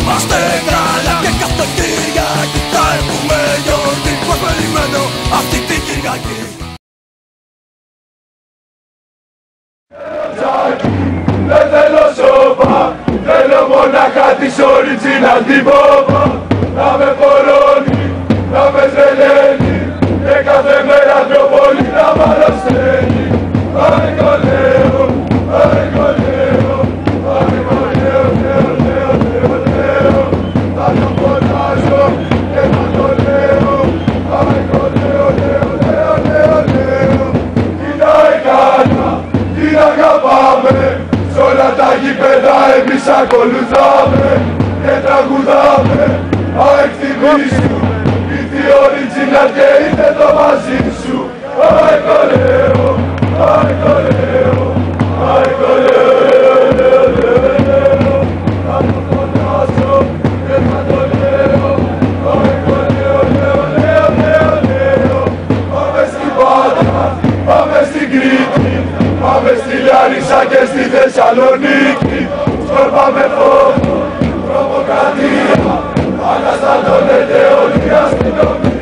είμαστε καλά και κάθε Κυριακή θα έχουμε γιορτή. Μας περιμένω αυτή την Κυριακή. Δεν θέλω σώπα, θέλω μονάχα της original την πόπα. Να με φορώνει, να με τρελαίνει και κάθε μέρα πιο πολύ να μ' αρρωσταίνει. Άρικο λέω, άρικο λέω, άρικο λέω, λέω, λέω, λέω, λέω. Θα το φωνάζω και θα το λέω. Άρικο λέω, λέω, λέω, λέω, λέω. Τι να έκανα, τι να αγαπάμε, σ' όλα τα γήπεδα εμείς ακολουθάμε και τραγουδάμε. ΑΕΚ θυμίσου, ήρθε η original και ήρθε το μαζί σου. ΑΕΚ λέω, ΑΕΚ λέω, ΑΕΚ λέω, λέω, λέω, λέω. Θα το φωνάσω και θα το λέω. ΑΕΚ λέω, λέω, λέω, λέω, λέω. Πάμε στην Πάτρα, πάμε στην Κρήτη, πάμε στη Λάρισα και στη Θεσσαλονίκη. Σκορπάμε φόβο, προβοκρατία, αναστατώνεται όλη η αστυνομία.